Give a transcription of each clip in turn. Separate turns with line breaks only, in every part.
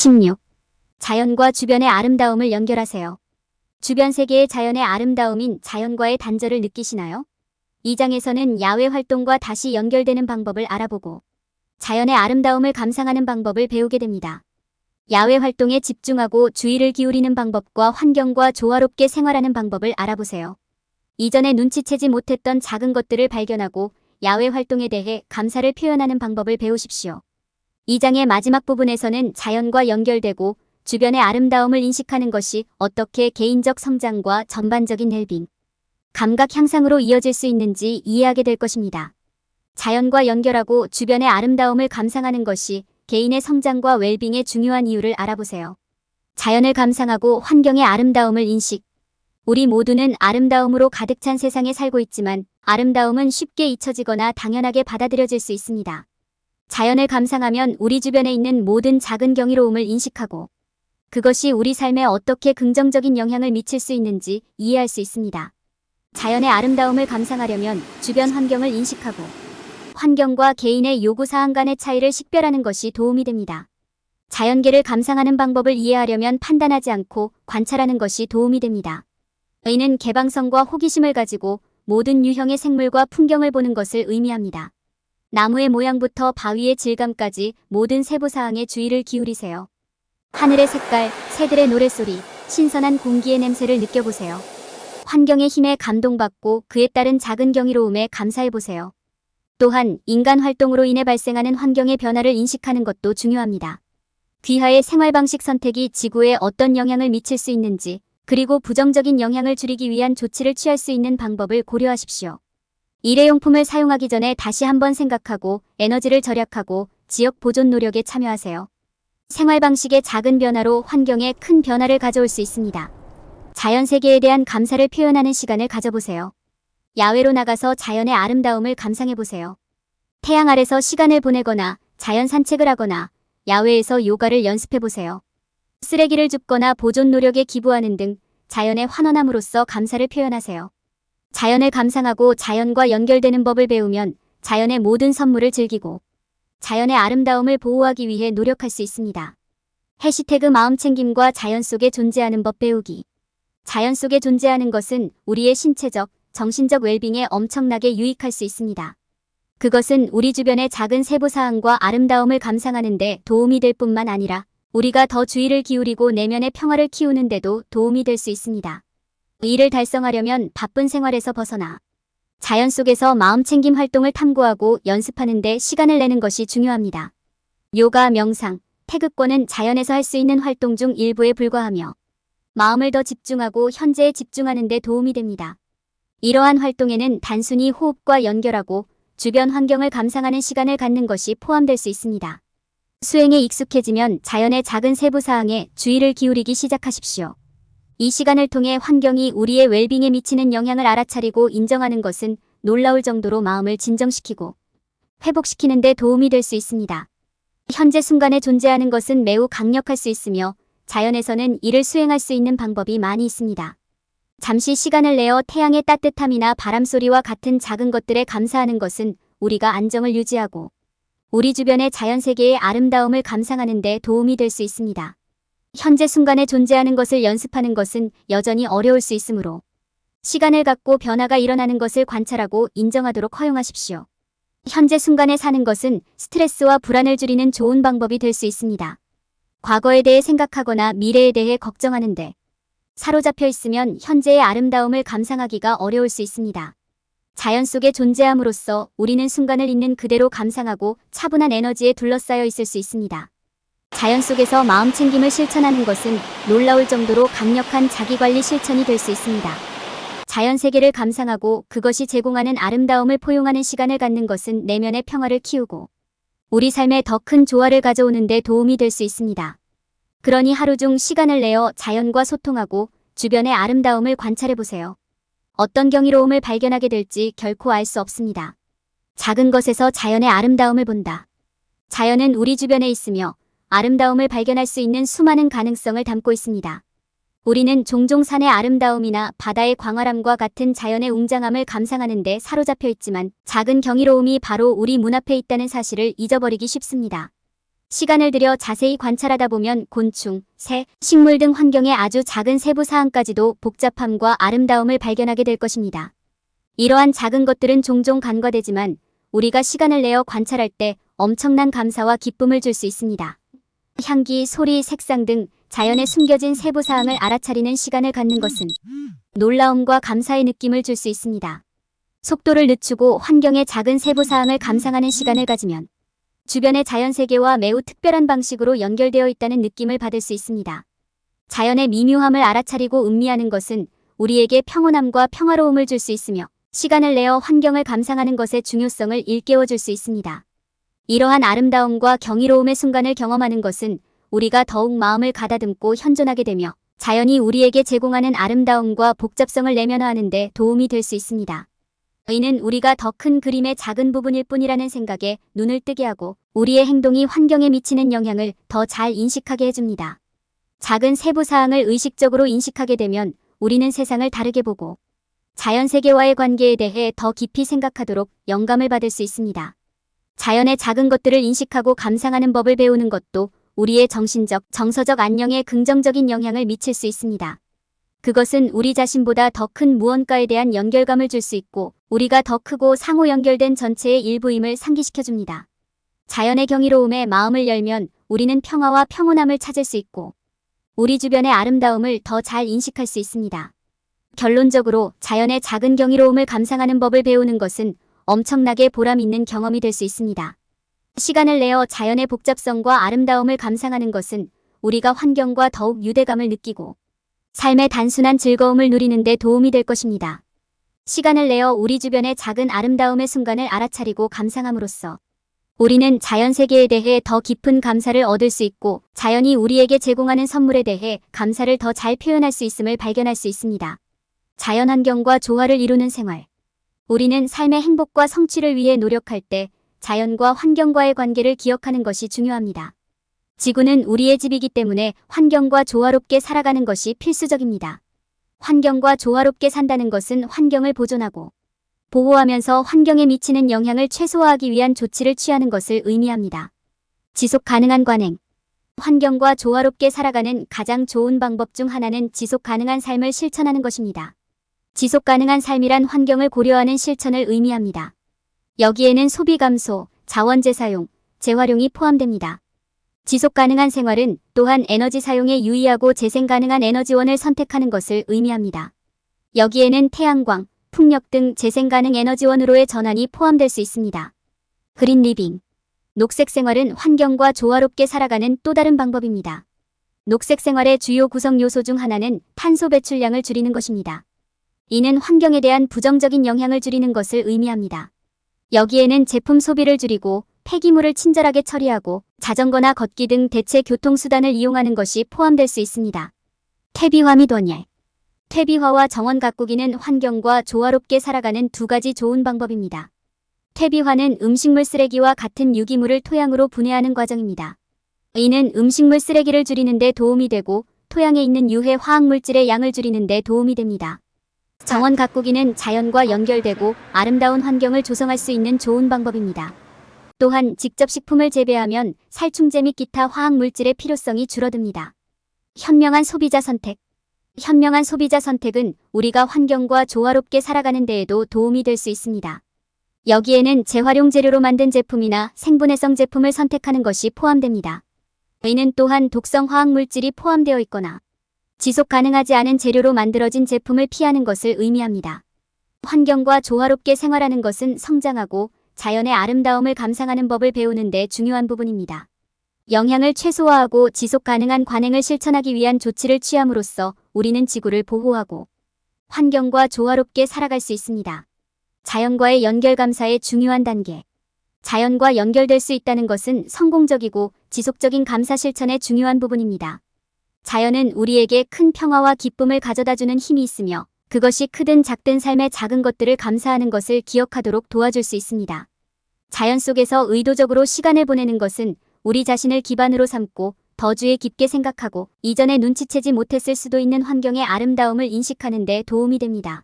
16. 자연과 주변의 아름다움을 연결하세요. 주변 세계의 자연의 아름다움인 자연과의 단절을 느끼시나요? 이 장에서는 야외 활동과 다시 연결되는 방법을 알아보고 자연의 아름다움을 감상하는 방법을 배우게 됩니다. 야외 활동에 집중하고 주의를 기울이는 방법과 환경과 조화롭게 생활하는 방법을 알아보세요. 이전에 눈치채지 못했던 작은 것들을 발견하고 야외 활동에 대해 감사를 표현하는 방법을 배우십시오. 이 장의 마지막 부분에서는 자연과 연결되고 주변의 아름다움을 인식하는 것이 어떻게 개인적 성장과 전반적인 웰빙, 감각 향상으로 이어질 수 있는지 이해하게 될 것입니다. 자연과 연결하고 주변의 아름다움을 감상하는 것이 개인의 성장과 웰빙의 중요한 이유를 알아보세요. 자연을 감상하고 환경의 아름다움을 인식. 우리 모두는 아름다움으로 가득 찬 세상에 살고 있지만 아름다움은 쉽게 잊혀지거나 당연하게 받아들여질 수 있습니다. 자연을 감상하면 우리 주변에 있는 모든 작은 경이로움을 인식하고 그것이 우리 삶에 어떻게 긍정적인 영향을 미칠 수 있는지 이해할 수 있습니다. 자연의 아름다움을 감상하려면 주변 환경을 인식하고 환경과 개인의 요구사항 간의 차이를 식별하는 것이 도움이 됩니다. 자연계를 감상하는 방법을 이해하려면 판단하지 않고 관찰하는 것이 도움이 됩니다. 이는 개방성과 호기심을 가지고 모든 유형의 생물과 풍경을 보는 것을 의미합니다. 나무의 모양부터 바위의 질감까지 모든 세부사항에 주의를 기울이세요. 하늘의 색깔, 새들의 노랫소리, 신선한 공기의 냄새를 느껴보세요. 환경의 힘에 감동받고 그에 따른 작은 경이로움에 감사해보세요. 또한 인간 활동으로 인해 발생하는 환경의 변화를 인식하는 것도 중요합니다. 귀하의 생활방식 선택이 지구에 어떤 영향을 미칠 수 있는지, 그리고 부정적인 영향을 줄이기 위한 조치를 취할 수 있는 방법을 고려하십시오. 일회용품을 사용하기 전에 다시 한번 생각하고 에너지를 절약하고 지역 보존 노력에 참여하세요. 생활 방식의 작은 변화로 환경에 큰 변화를 가져올 수 있습니다. 자연 세계에 대한 감사를 표현하는 시간을 가져보세요. 야외로 나가서 자연의 아름다움을 감상해보세요. 태양 아래서 시간을 보내거나 자연 산책을 하거나 야외에서 요가를 연습해보세요. 쓰레기를 줍거나 보존 노력에 기부하는 등 자연의 환원함으로써 감사를 표현하세요. 자연을 감상하고 자연과 연결되는 법을 배우면 자연의 모든 선물을 즐기고 자연의 아름다움을 보호하기 위해 노력할 수 있습니다. 해시태그 마음챙김과 자연 속에 존재하는 법 배우기. 자연 속에 존재하는 것은 우리의 신체적, 정신적 웰빙에 엄청나게 유익할 수 있습니다. 그것은 우리 주변의 작은 세부사항과 아름다움을 감상하는 데 도움이 될 뿐만 아니라 우리가 더 주의를 기울이고 내면의 평화를 키우는 데도 도움이 될 수 있습니다. 이를 달성하려면 바쁜 생활에서 벗어나 자연 속에서 마음챙김 활동을 탐구하고 연습하는 데 시간을 내는 것이 중요합니다. 요가, 명상, 태극권은 자연에서 할 수 있는 활동 중 일부에 불과하며 마음을 더 집중하고 현재에 집중하는 데 도움이 됩니다. 이러한 활동에는 단순히 호흡과 연결하고 주변 환경을 감상하는 시간을 갖는 것이 포함될 수 있습니다. 수행에 익숙해지면 자연의 작은 세부사항에 주의를 기울이기 시작하십시오. 이 시간을 통해 환경이 우리의 웰빙에 미치는 영향을 알아차리고 인정하는 것은 놀라울 정도로 마음을 진정시키고 회복시키는 데 도움이 될 수 있습니다. 현재 순간에 존재하는 것은 매우 강력할 수 있으며 자연에서는 이를 수행할 수 있는 방법이 많이 있습니다. 잠시 시간을 내어 태양의 따뜻함이나 바람소리와 같은 작은 것들에 감사하는 것은 우리가 안정을 유지하고 우리 주변의 자연세계의 아름다움을 감상하는 데 도움이 될 수 있습니다. 현재 순간에 존재하는 것을 연습하는 것은 여전히 어려울 수 있으므로 시간을 갖고 변화가 일어나는 것을 관찰하고 인정하도록 허용하십시오. 현재 순간에 사는 것은 스트레스와 불안을 줄이는 좋은 방법이 될 수 있습니다. 과거에 대해 생각하거나 미래에 대해 걱정하는데 사로잡혀 있으면 현재의 아름다움을 감상하기가 어려울 수 있습니다. 자연 속에 존재함으로써 우리는 순간을 있는 그대로 감상하고 차분한 에너지에 둘러싸여 있을 수 있습니다. 자연 속에서 마음챙김을 실천하는 것은 놀라울 정도로 강력한 자기관리 실천이 될 수 있습니다. 자연 세계를 감상하고 그것이 제공하는 아름다움을 포용하는 시간을 갖는 것은 내면의 평화를 키우고 우리 삶에 더 큰 조화를 가져오는 데 도움이 될 수 있습니다. 그러니 하루 중 시간을 내어 자연과 소통하고 주변의 아름다움을 관찰해보세요. 어떤 경이로움을 발견하게 될지 결코 알 수 없습니다. 작은 것에서 자연의 아름다움을 본다. 자연은 우리 주변에 있으며 아름다움을 발견할 수 있는 수많은 가능성을 담고 있습니다. 우리는 종종 산의 아름다움이나 바다의 광활함과 같은 자연의 웅장함을 감상하는 데 사로잡혀 있지만 작은 경이로움이 바로 우리 문 앞에 있다는 사실을 잊어버리기 쉽습니다. 시간을 들여 자세히 관찰하다 보면 곤충, 새, 식물 등 환경의 아주 작은 세부 사항까지도 복잡함과 아름다움을 발견하게 될 것입니다. 이러한 작은 것들은 종종 간과되지만 우리가 시간을 내어 관찰할 때 엄청난 감사와 기쁨을 줄 수 있습니다. 향기, 소리, 색상 등 자연에 숨겨진 세부 사항을 알아차리는 시간을 갖는 것은 놀라움과 감사의 느낌을 줄 수 있습니다. 속도를 늦추고 환경의 작은 세부 사항을 감상하는 시간을 가지면 주변의 자연 세계와 매우 특별한 방식으로 연결되어 있다는 느낌을 받을 수 있습니다. 자연의 미묘함을 알아차리고 음미하는 것은 우리에게 평온함과 평화로움을 줄 수 있으며 시간을 내어 환경을 감상하는 것의 중요성을 일깨워 줄 수 있습니다. 이러한 아름다움과 경이로움의 순간을 경험하는 것은 우리가 더욱 마음을 가다듬고 현존하게 되며 자연이 우리에게 제공하는 아름다움과 복잡성을 내면화하는 데 도움이 될 수 있습니다. 이는 우리가 더 큰 그림의 작은 부분일 뿐이라는 생각에 눈을 뜨게 하고 우리의 행동이 환경에 미치는 영향을 더 잘 인식하게 해줍니다. 작은 세부 사항을 의식적으로 인식하게 되면 우리는 세상을 다르게 보고 자연 세계와의 관계에 대해 더 깊이 생각하도록 영감을 받을 수 있습니다. 자연의 작은 것들을 인식하고 감상하는 법을 배우는 것도 우리의 정신적, 정서적 안녕에 긍정적인 영향을 미칠 수 있습니다. 그것은 우리 자신보다 더 큰 무언가에 대한 연결감을 줄 수 있고 우리가 더 크고 상호 연결된 전체의 일부임을 상기시켜줍니다. 자연의 경이로움에 마음을 열면 우리는 평화와 평온함을 찾을 수 있고 우리 주변의 아름다움을 더 잘 인식할 수 있습니다. 결론적으로 자연의 작은 경이로움을 감상하는 법을 배우는 것은 엄청나게 보람 있는 경험이 될 수 있습니다. 시간을 내어 자연의 복잡성과 아름다움을 감상하는 것은 우리가 환경과 더욱 유대감을 느끼고 삶의 단순한 즐거움을 누리는 데 도움이 될 것입니다. 시간을 내어 우리 주변의 작은 아름다움의 순간을 알아차리고 감상함으로써 우리는 자연 세계에 대해 더 깊은 감사를 얻을 수 있고 자연이 우리에게 제공하는 선물에 대해 감사를 더 잘 표현할 수 있음을 발견할 수 있습니다. 자연 환경과 조화를 이루는 생활. 우리는 삶의 행복과 성취를 위해 노력할 때 자연과 환경과의 관계를 기억하는 것이 중요합니다. 지구는 우리의 집이기 때문에 환경과 조화롭게 살아가는 것이 필수적입니다. 환경과 조화롭게 산다는 것은 환경을 보존하고 보호하면서 환경에 미치는 영향을 최소화하기 위한 조치를 취하는 것을 의미합니다. 지속 가능한 관행. 환경과 조화롭게 살아가는 가장 좋은 방법 중 하나는 지속 가능한 삶을 실천하는 것입니다. 지속 가능한 삶이란 환경을 고려하는 실천을 의미합니다. 여기에는 소비 감소, 자원 재사용, 재활용이 포함됩니다. 지속 가능한 생활은 또한 에너지 사용에 유의하고 재생 가능한 에너지원을 선택하는 것을 의미합니다. 여기에는 태양광, 풍력 등 재생 가능 에너지원으로의 전환이 포함될 수 있습니다. 그린 리빙. 녹색 생활은 환경과 조화롭게 살아가는 또 다른 방법입니다. 녹색 생활의 주요 구성 요소 중 하나는 탄소 배출량을 줄이는 것입니다. 이는 환경에 대한 부정적인 영향을 줄이는 것을 의미합니다. 여기에는 제품 소비를 줄이고 폐기물을 친절하게 처리하고 자전거나 걷기 등 대체 교통수단을 이용하는 것이 포함될 수 있습니다. 퇴비화 및 원예. 퇴비화와 정원 가꾸기는 환경과 조화롭게 살아가는 두 가지 좋은 방법입니다. 퇴비화는 음식물 쓰레기와 같은 유기물을 토양으로 분해하는 과정입니다. 이는 음식물 쓰레기를 줄이는 데 도움이 되고 토양에 있는 유해 화학물질의 양을 줄이는 데 도움이 됩니다. 정원 가꾸기는 자연과 연결되고 아름다운 환경을 조성할 수 있는 좋은 방법입니다. 또한 직접 식품을 재배하면 살충제 및 기타 화학물질의 필요성이 줄어듭니다. 현명한 소비자 선택. 현명한 소비자 선택은 우리가 환경과 조화롭게 살아가는 데에도 도움이 될 수 있습니다. 여기에는 재활용 재료로 만든 제품이나 생분해성 제품을 선택하는 것이 포함됩니다. 이는 또한 독성 화학물질이 포함되어 있거나 지속 가능하지 않은 재료로 만들어진 제품을 피하는 것을 의미합니다. 환경과 조화롭게 생활하는 것은 성장하고 자연의 아름다움을 감상하는 법을 배우는 데 중요한 부분입니다. 영향을 최소화하고 지속 가능한 관행을 실천하기 위한 조치를 취함으로써 우리는 지구를 보호하고 환경과 조화롭게 살아갈 수 있습니다. 자연과의 연결 감사의 중요한 단계. 자연과 연결될 수 있다는 것은 성공적이고 지속적인 감사 실천의 중요한 부분입니다. 자연은 우리에게 큰 평화와 기쁨을 가져다주는 힘이 있으며 그것이 크든 작든 삶의 작은 것들을 감사하는 것을 기억하도록 도와줄 수 있습니다. 자연 속에서 의도적으로 시간을 보내는 것은 우리 자신을 기반으로 삼고 더 주의 깊게 생각하고 이전에 눈치채지 못했을 수도 있는 환경의 아름다움을 인식하는 데 도움이 됩니다.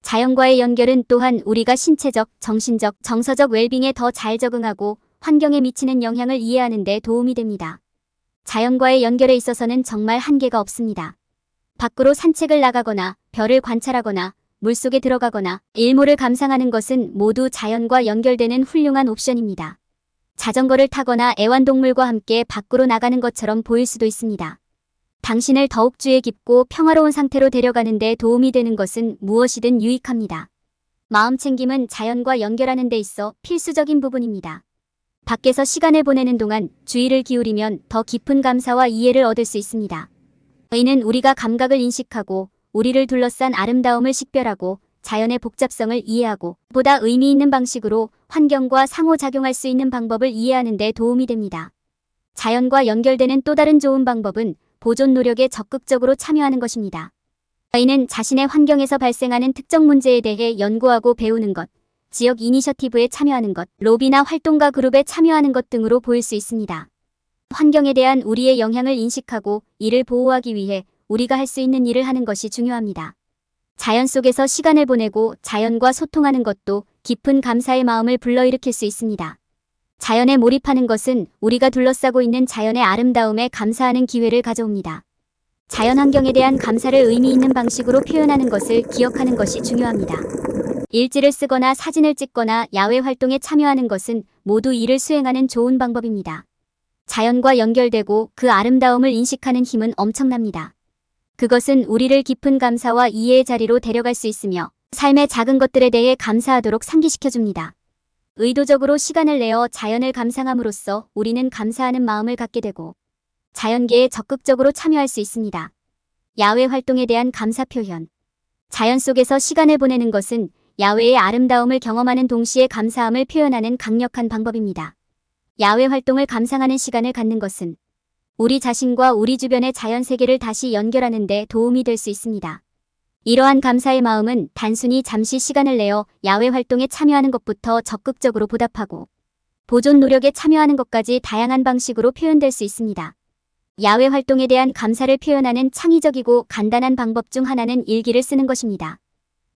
자연과의 연결은 또한 우리가 신체적, 정신적, 정서적 웰빙에 더 잘 적응하고 환경에 미치는 영향을 이해하는 데 도움이 됩니다. 자연과의 연결에 있어서는 정말 한계가 없습니다. 밖으로 산책을 나가거나 별을 관찰하거나 물속에 들어가거나 일몰을 감상하는 것은 모두 자연과 연결되는 훌륭한 옵션입니다. 자전거를 타거나 애완동물과 함께 밖으로 나가는 것처럼 보일 수도 있습니다. 당신을 더욱 주의 깊고 평화로운 상태로 데려가는 데 도움이 되는 것은 무엇이든 유익합니다. 마음챙김은 자연과 연결하는 데 있어 필수적인 부분입니다. 밖에서 시간을 보내는 동안 주의를 기울이면 더 깊은 감사와 이해를 얻을 수 있습니다. 이는 우리가 감각을 인식하고 우리를 둘러싼 아름다움을 식별하고 자연의 복잡성을 이해하고 보다 의미 있는 방식으로 환경과 상호작용할 수 있는 방법을 이해하는 데 도움이 됩니다. 자연과 연결되는 또 다른 좋은 방법은 보존 노력에 적극적으로 참여하는 것입니다. 이는 자신의 환경에서 발생하는 특정 문제에 대해 연구하고 배우는 것, 지역 이니셔티브에 참여하는 것, 로비나 활동가 그룹에 참여하는 것 등으로 보일 수 있습니다. 환경에 대한 우리의 영향을 인식하고 이를 보호하기 위해 우리가 할 수 있는 일을 하는 것이 중요합니다. 자연 속에서 시간을 보내고 자연과 소통하는 것도 깊은 감사의 마음을 불러일으킬 수 있습니다. 자연에 몰입하는 것은 우리가 둘러싸고 있는 자연의 아름다움에 감사하는 기회를 가져옵니다. 자연 환경에 대한 감사를 의미 있는 방식으로 표현하는 것을 기억하는 것이 중요합니다. 일지를 쓰거나 사진을 찍거나 야외 활동에 참여하는 것은 모두 이를 수행하는 좋은 방법입니다. 자연과 연결되고 그 아름다움을 인식하는 힘은 엄청납니다. 그것은 우리를 깊은 감사와 이해의 자리로 데려갈 수 있으며 삶의 작은 것들에 대해 감사하도록 상기시켜줍니다. 의도적으로 시간을 내어 자연을 감상함으로써 우리는 감사하는 마음을 갖게 되고 자연계에 적극적으로 참여할 수 있습니다. 야외 활동에 대한 감사 표현. 자연 속에서 시간을 보내는 것은 야외의 아름다움을 경험하는 동시에 감사함을 표현하는 강력한 방법입니다. 야외 활동을 감상하는 시간을 갖는 것은 우리 자신과 우리 주변의 자연 세계를 다시 연결하는 데 도움이 될 수 있습니다. 이러한 감사의 마음은 단순히 잠시 시간을 내어 야외 활동에 참여하는 것부터 적극적으로 보답하고 보존 노력에 참여하는 것까지 다양한 방식으로 표현될 수 있습니다. 야외 활동에 대한 감사를 표현하는 창의적이고 간단한 방법 중 하나는 일기를 쓰는 것입니다.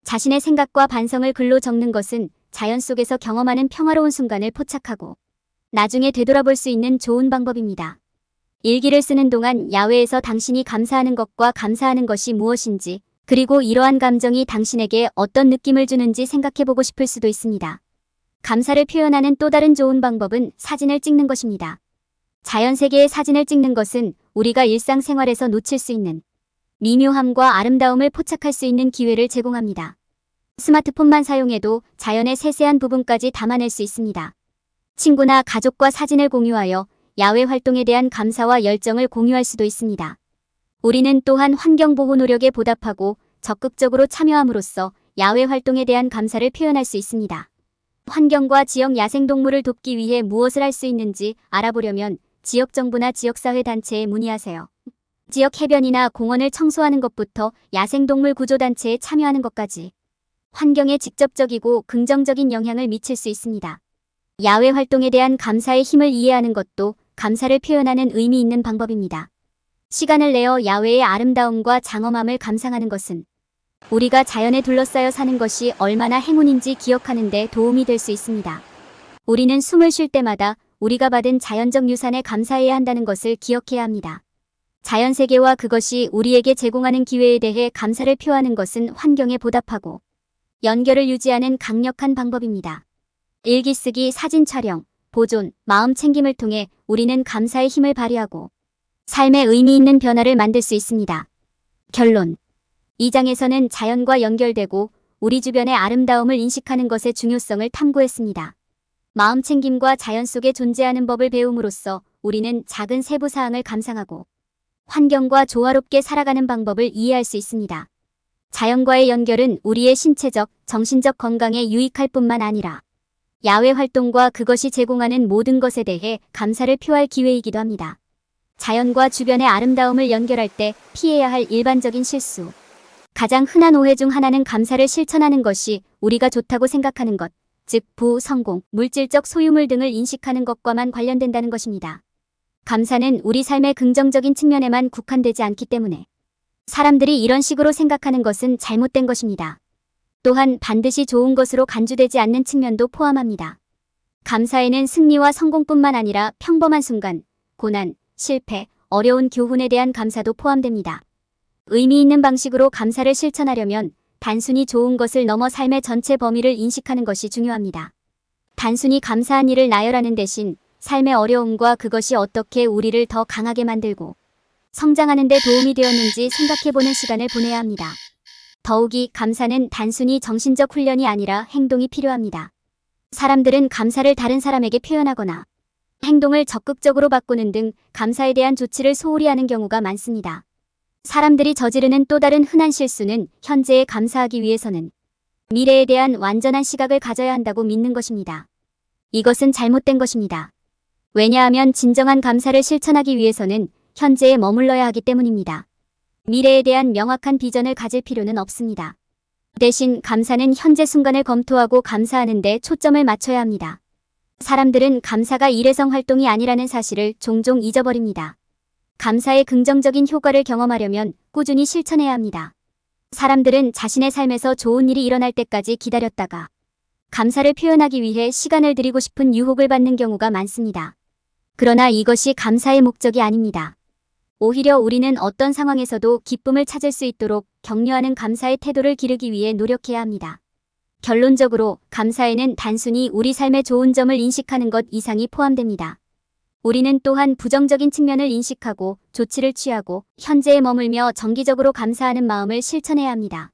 자신의 생각과 반성을 글로 적는 것은 자연 속에서 경험하는 평화로운 순간을 포착하고 나중에 되돌아볼 수 있는 좋은 방법입니다. 일기를 쓰는 동안 야외에서 당신이 감사하는 것과 감사하는 것이 무엇인지, 그리고 이러한 감정이 당신에게 어떤 느낌을 주는지 생각해보고 싶을 수도 있습니다. 감사를 표현하는 또 다른 좋은 방법은 사진을 찍는 것입니다. 자연 세계의 사진을 찍는 것은 우리가 일상생활에서 놓칠 수 있는 미묘함과 아름다움을 포착할 수 있는 기회를 제공합니다. 스마트폰만 사용해도 자연의 세세한 부분까지 담아낼 수 있습니다. 친구나 가족과 사진을 공유하여 야외 활동에 대한 감사와 열정을 공유할 수도 있습니다. 우리는 또한 환경보호 노력에 보답하고 적극적으로 참여함으로써 야외 활동에 대한 감사를 표현할 수 있습니다. 환경과 지역 야생동물을 돕기 위해 무엇을 할 수 있는지 알아보려면 지역정부나 지역사회 단체에 문의하세요. 지역 해변이나 공원을 청소하는 것부터 야생동물 구조단체에 참여하는 것까지 환경에 직접적이고 긍정적인 영향을 미칠 수 있습니다. 야외 활동에 대한 감사의 힘을 이해하는 것도 감사를 표현하는 의미 있는 방법입니다. 시간을 내어 야외의 아름다움과 장엄함을 감상하는 것은 우리가 자연에 둘러싸여 사는 것이 얼마나 행운인지 기억하는 데 도움이 될 수 있습니다. 우리는 숨을 쉴 때마다 우리가 받은 자연적 유산에 감사해야 한다는 것을 기억해야 합니다. 자연 세계와 그것이 우리에게 제공하는 기회에 대해 감사를 표하는 것은 환경에 보답하고 연결을 유지하는 강력한 방법입니다. 일기 쓰기, 사진 촬영, 보존, 마음 챙김을 통해 우리는 감사의 힘을 발휘하고 삶에 의미 있는 변화를 만들 수 있습니다. 결론. 이 장에서는 자연과 연결되고 우리 주변의 아름다움을 인식하는 것의 중요성을 탐구했습니다. 마음 챙김과 자연 속에 존재하는 법을 배움으로써 우리는 작은 세부 사항을 감상하고 환경과 조화롭게 살아가는 방법을 이해할 수 있습니다. 자연과의 연결은 우리의 신체적, 정신적 건강에 유익할 뿐만 아니라 야외 활동과 그것이 제공하는 모든 것에 대해 감사를 표할 기회이기도 합니다. 자연과 주변의 아름다움을 연결할 때 피해야 할 일반적인 실수. 가장 흔한 오해 중 하나는 감사를 실천하는 것이 우리가 좋다고 생각하는 것, 즉 부, 성공, 물질적 소유물 등을 인식하는 것과만 관련된다는 것입니다. 감사는 우리 삶의 긍정적인 측면에만 국한되지 않기 때문에 사람들이 이런 식으로 생각하는 것은 잘못된 것입니다. 또한 반드시 좋은 것으로 간주되지 않는 측면도 포함합니다. 감사에는 승리와 성공뿐만 아니라 평범한 순간, 고난, 실패, 어려운 교훈에 대한 감사도 포함됩니다. 의미 있는 방식으로 감사를 실천하려면 단순히 좋은 것을 넘어 삶의 전체 범위를 인식하는 것이 중요합니다. 단순히 감사한 일을 나열하는 대신 삶의 어려움과 그것이 어떻게 우리를 더 강하게 만들고 성장하는 데 도움이 되었는지 생각해보는 시간을 보내야 합니다. 더욱이 감사는 단순히 정신적 훈련이 아니라 행동이 필요합니다. 사람들은 감사를 다른 사람에게 표현하거나 행동을 적극적으로 바꾸는 등 감사에 대한 조치를 소홀히 하는 경우가 많습니다. 사람들이 저지르는 또 다른 흔한 실수는 현재에 감사하기 위해서는 미래에 대한 완전한 시각을 가져야 한다고 믿는 것입니다. 이것은 잘못된 것입니다. 왜냐하면 진정한 감사를 실천하기 위해서는 현재에 머물러야 하기 때문입니다. 미래에 대한 명확한 비전을 가질 필요는 없습니다. 대신 감사는 현재 순간을 검토하고 감사하는 데 초점을 맞춰야 합니다. 사람들은 감사가 일회성 활동이 아니라는 사실을 종종 잊어버립니다. 감사의 긍정적인 효과를 경험하려면 꾸준히 실천해야 합니다. 사람들은 자신의 삶에서 좋은 일이 일어날 때까지 기다렸다가 감사를 표현하기 위해 시간을 들이고 싶은 유혹을 받는 경우가 많습니다. 그러나 이것이 감사의 목적이 아닙니다. 오히려 우리는 어떤 상황에서도 기쁨을 찾을 수 있도록 격려하는 감사의 태도를 기르기 위해 노력해야 합니다. 결론적으로 감사에는 단순히 우리 삶의 좋은 점을 인식하는 것 이상이 포함됩니다. 우리는 또한 부정적인 측면을 인식하고 조치를 취하고 현재에 머물며 정기적으로 감사하는 마음을 실천해야 합니다.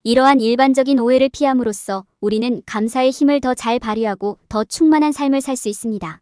이러한 일반적인 오해를 피함으로써 우리는 감사의 힘을 더 잘 발휘하고 더 충만한 삶을 살 수 있습니다.